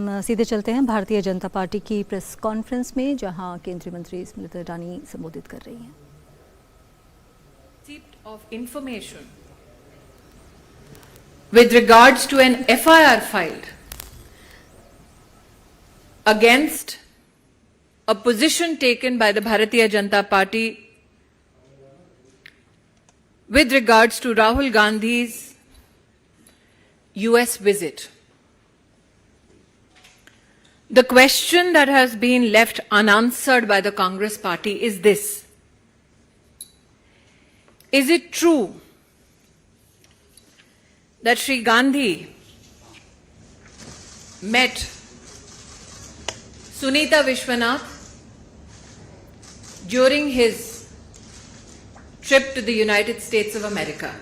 सीधे चलते हैं भारतीय जनता पार्टी की प्रेस कॉन्फ्रेंस में, जहां केंद्रीय मंत्री स्मृति ईरानी संबोधित कर रही हैं। Of information with regards to an FIR filed against a position taken by the Bharatiya Janata Party with regards to Rahul Gandhi's US visit. The question that has been left unanswered by the Congress party is this: is it true that Sri Gandhi met Sunita Vishwanath during his trip to the United States of America?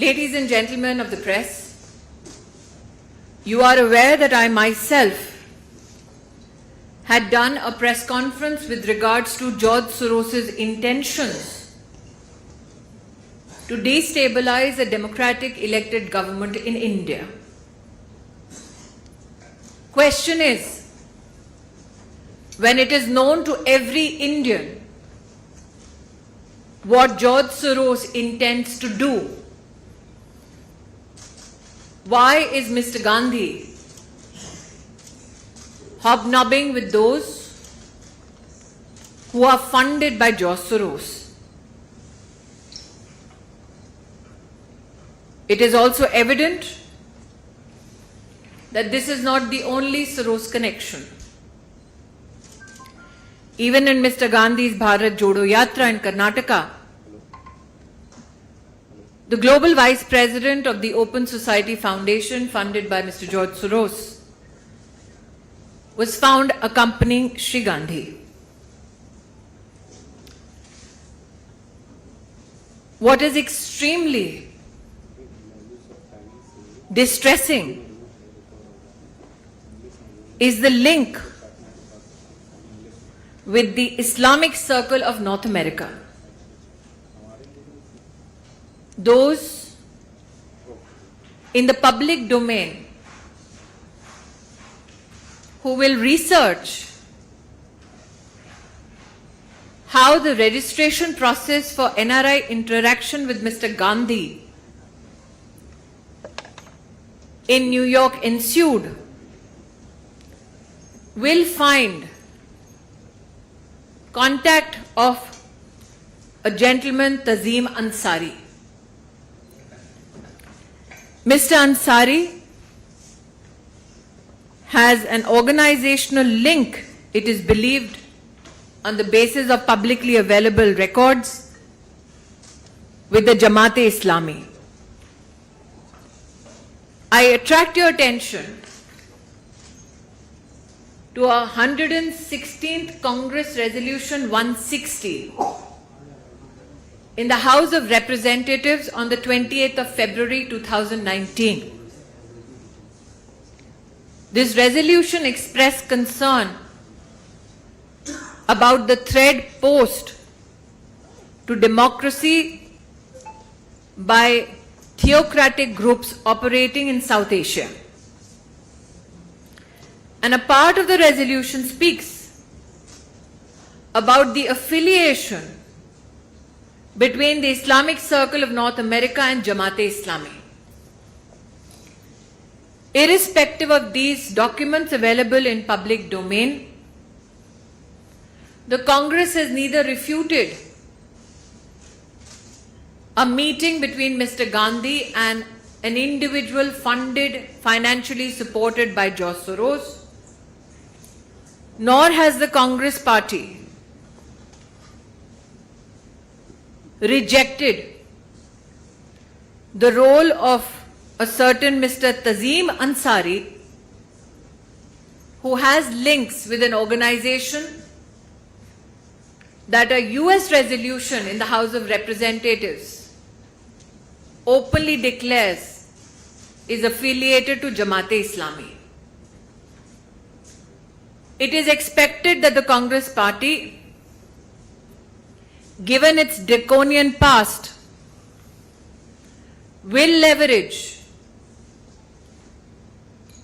Ladies and gentlemen of the press, you are aware that I myself had done a press conference with regards to George Soros's intentions to destabilize a democratic elected government in India. Question is, when it is known to every Indian what George Soros intends to do, why is Mr. Gandhi hobnobbing with those who are funded by George Soros? It is also evident that this is not the only Soros connection. Even in Mr. Gandhi's Bharat Jodo Yatra in Karnataka, the global vice president of the Open Society Foundation, funded by Mr. George Soros, was found accompanying Sri Gandhi. What is extremely distressing is the link with the Islamic Circle of North America. Those in the public domain who will research how the registration process for NRI interaction with Mr. Gandhi in New York ensued will find contact of a gentleman, Tazim Ansari. Mr. Ansari has an organizational link, it is believed, on the basis of publicly available records with the Jamaat-e-Islami. I attract your attention to a 116th Congress Resolution 160 in the House of Representatives on the 28th of February 2019. This resolution expressed concern about the threat posed to democracy by theocratic groups operating in South Asia. And a part of the resolution speaks about the affiliation between the Islamic Circle of North America and Jamaat-e-Islami. Irrespective of these documents available in public domain, the Congress has neither refuted a meeting between Mr. Gandhi and an individual funded, financially supported by George Soros, nor has the Congress party rejected the role of a certain Mr. Tazim Ansari, who has links with an organization that a US resolution in the House of Representatives openly declares is affiliated to Jamaat-e-Islami. It is expected that the Congress party, given its draconian past, will leverage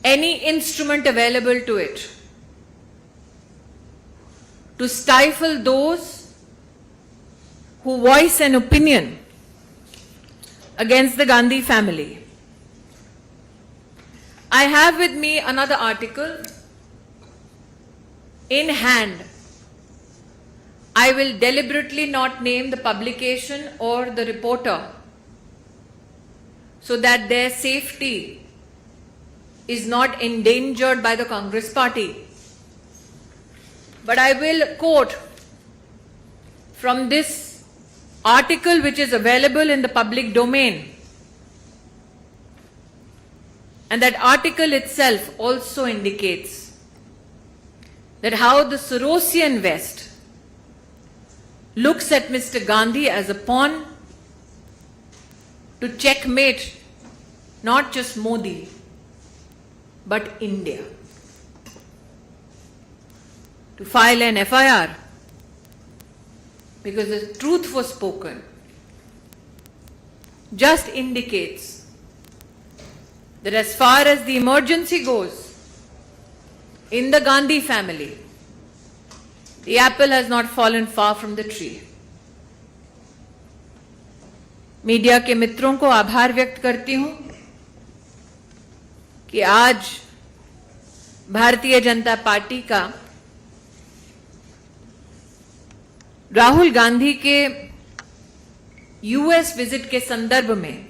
any instrument available to it to stifle those who voice an opinion against the Gandhi family. I have with me another article in hand. I will deliberately not name the publication or the reporter so that their safety is not endangered by the Congress party. But I will quote from this article which is available in the public domain. And that article itself also indicates that how the Sorosian West looks at Mr. Gandhi as a pawn to checkmate not just Modi, but India. To file an FIR because the truth was spoken just indicates that as far as the emergency goes in the Gandhi family, the apple has not fallen far from the tree. Media के मित्रों को आभार व्यक्त करती हूं कि आज Bharatiya Janata party का राहुल गांधी के यूएस विजिट के संदर्भ में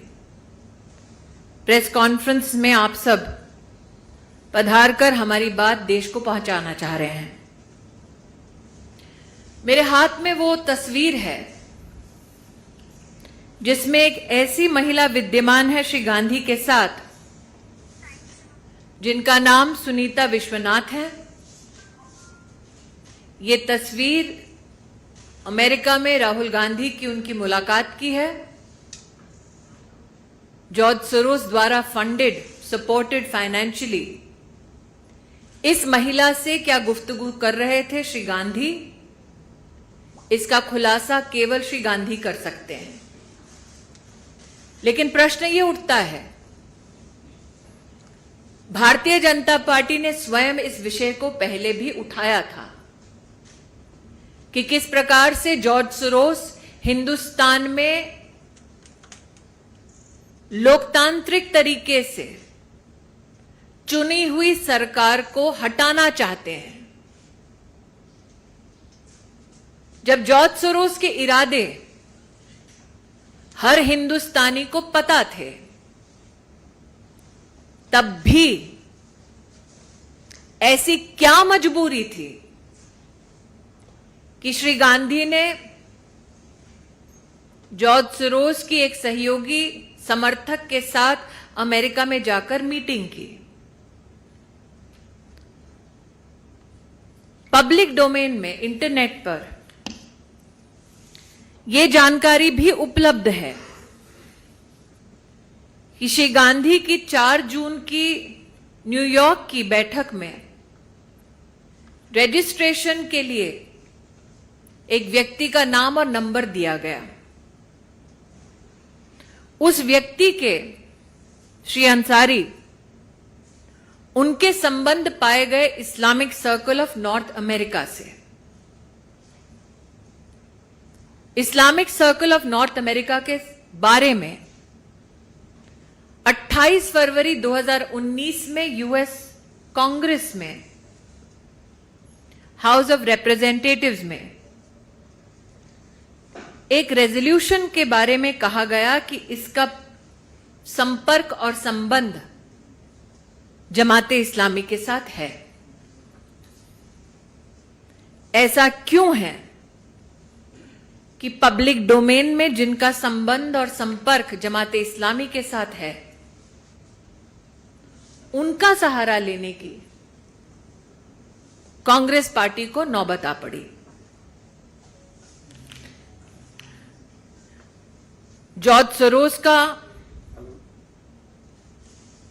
प्रेस कॉन्फ्रेंस में आप सब पधारकर हमारी बात देश को पहुंचाना चाह रहे हैं। मेरे हाथ में वो तस्वीर है जिसमें एक ऐसी महिला विद्यमान है श्री गांधी के साथ जिनका नाम सुनीता विश्वनाथ है। ये तस्वीर अमेरिका में राहुल गांधी की उनकी मुलाकात की है। जॉर्ज सोरोस द्वारा फंडेड, सपोर्टेड फाइनेंशियली इस महिला से क्या गुफ्तगू कर रहे थे श्री गांधी, इसका खुलासा केवल श्री गांधी कर सकते हैं। लेकिन प्रश्न ये उठता है, भारतीय जनता पार्टी ने स्वयं इस विषय को पहले भी उठाया था कि किस प्रकार से जॉर्ज सोरोस हिंदुस्तान में लोकतांत्रिक तरीके से चुनी हुई सरकार को हटाना चाहते हैं। जब जॉर्ज सोरोस के इरादे हर हिंदुस्तानी को पता थे, तब भी ऐसी क्या मजबूरी थी कि श्री गांधी ने जॉर्ज सोरोस की एक सहयोगी समर्थक के साथ अमेरिका में जाकर मीटिंग की। पब्लिक डोमेन में, इंटरनेट पर यह जानकारी भी उपलब्ध है कि श्री गांधी की 4 जून की न्यूयॉर्क की बैठक में रजिस्ट्रेशन के लिए एक व्यक्ति का नाम और नंबर दिया गया। उस व्यक्ति के, श्री अंसारी, उनके संबंध पाए गए Islamic circle of North America से। Islamic circle of North America के बारे में 28 फरवरी 2019 में यूएस कांग्रेस में, हाउस ऑफ रिप्रेजेंटेटिव्स में एक रेजोल्यूशन के बारे में कहा गया कि इसका संपर्क और संबंध जमाते इस्लामी के साथ है। ऐसा क्यों है कि पब्लिक डोमेन में जिनका संबंध और संपर्क जमाते इस्लामी के साथ है, उनका सहारा लेने की कांग्रेस पार्टी को नौबत आ पड़ी। जॉर्ज सोरोस का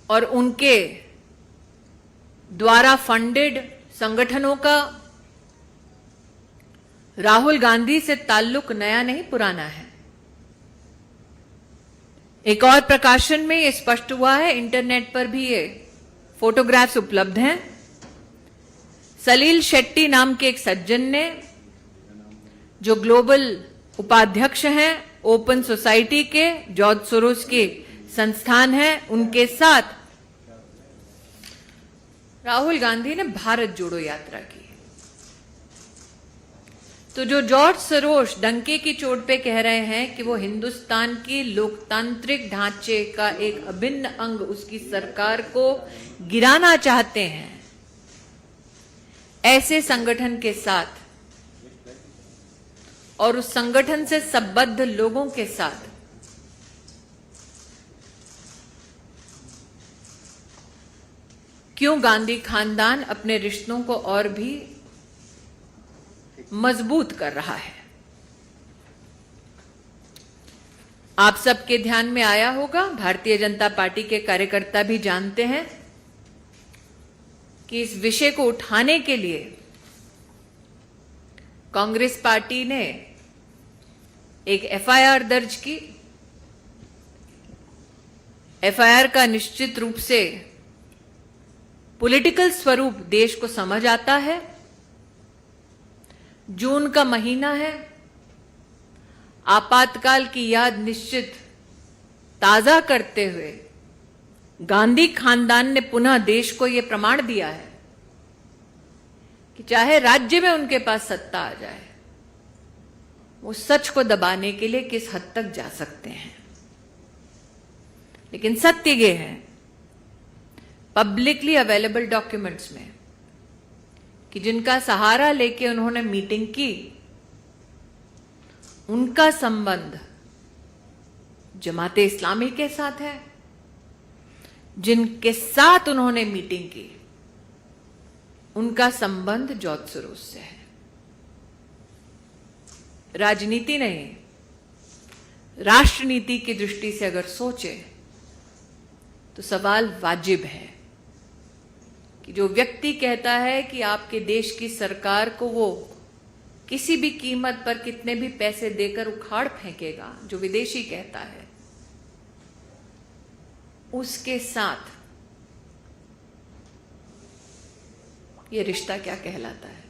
और उनके द्वारा फंडेड संगठनों का राहुल गांधी से ताल्लुक नया नहीं, पुराना है। एक और प्रकाशन में यह स्पष्ट हुआ है, इंटरनेट पर भी ये फोटोग्राफ्स उपलब्ध हैं। सलील शेट्टी नाम के एक सज्जन ने, जो ग्लोबल उपाध्यक्ष हैं ओपन सोसाइटी के, जॉर्ज सोरोस के संस्थान है, उनके साथ राहुल गांधी ने भारत जोड़ो यात्रा की। तो जो जॉर्ज सोरोस डंके की चोट पे कह रहे हैं कि वो हिंदुस्तान की लोकतांत्रिक ढांचे का एक अभिन्न अंग, उसकी सरकार को गिराना चाहते हैं, ऐसे संगठन के साथ और उस संगठन से संबद्ध लोगों के साथ क्यों गांधी खानदान अपने रिश्तों को और भी मजबूत कर रहा है? आप सबके ध्यान में आया होगा, भारतीय जनता पार्टी के कार्यकर्ता भी जानते हैं कि इस विषय को उठाने के लिए कांग्रेस पार्टी ने एक एफआईआर दर्ज की। एफआईआर का निश्चित रूप से पॉलिटिकल स्वरूप देश को समझ आता है। जून का महीना है, आपातकाल की याद निश्चित ताजा करते हुए गांधी खानदान ने पुनः देश को यह प्रमाण दिया है कि चाहे राज्य में उनके पास सत्ता आ जाए, वो सच को दबाने के लिए किस हद तक जा सकते हैं। लेकिन सत्य ये है, पब्लिकली अवेलेबल डॉक्यूमेंट्स में, कि जिनका सहारा लेके उन्होंने मीटिंग की, उनका संबंध जमाते इस्लामी के साथ है। जिनके साथ उन्होंने मीटिंग की, उनका संबंध जॉर्ज सोरोस से है। राजनीति नहीं, राष्ट्रनीति की दृष्टि से अगर सोचे तो सवाल वाजिब है कि जो व्यक्ति कहता है कि आपके देश की सरकार को वो किसी भी कीमत पर कितने भी पैसे देकर उखाड़ फेंकेगा, जो विदेशी कहता है, उसके साथ ये रिश्ता क्या कहलाता है?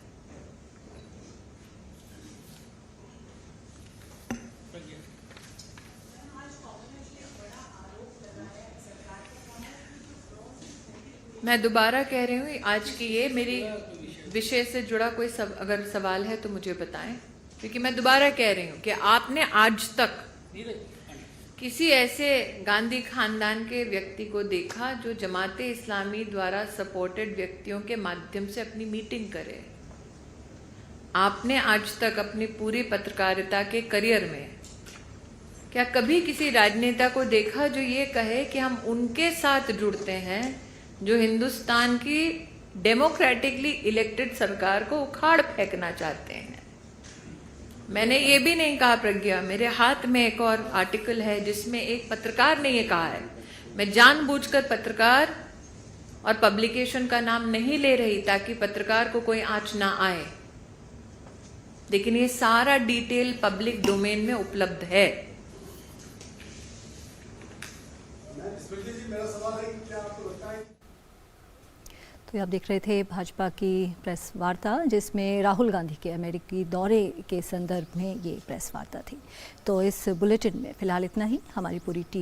मैं दोबारा कह रही हूँ, आज की ये मेरी विषय से जुड़ा कोई अगर सवाल है तो मुझे बताएं, क्योंकि मैं दोबारा कह रही हूँ कि आपने आज तक किसी ऐसे गांधी खानदान के व्यक्ति को देखा जो जमाते इस्लामी द्वारा सपोर्टेड व्यक्तियों के माध्यम से अपनी मीटिंग करे? आपने आज तक अपनी पूरी पत्रकारिता के करियर में क्या कभी किसी राजनेता को देखा जो ये कहे कि हम उनके साथ जुड़ते हैं जो हिंदुस्तान की डेमोक्रेटिकली इलेक्टेड सरकार को उखाड़ फेंकना चाहते हैं? मैंने ये भी नहीं कहा प्रज्ञा, मेरे हाथ में एक और आर्टिकल है जिसमें एक पत्रकार ने ये कहा है। मैं जानबूझकर पत्रकार और पब्लिकेशन का नाम नहीं ले रही ताकि पत्रकार को कोई आंच ना आए, लेकिन ये सारा डिटेल पब्लिक डोमेन में उपलब्ध है। तो आप देख रहे थे भाजपा की प्रेस वार्ता, जिसमें राहुल गांधी के अमेरिकी दौरे के संदर्भ में ये प्रेस वार्ता थी। तो इस बुलेटिन में फिलहाल इतना ही। हमारी पूरी टीम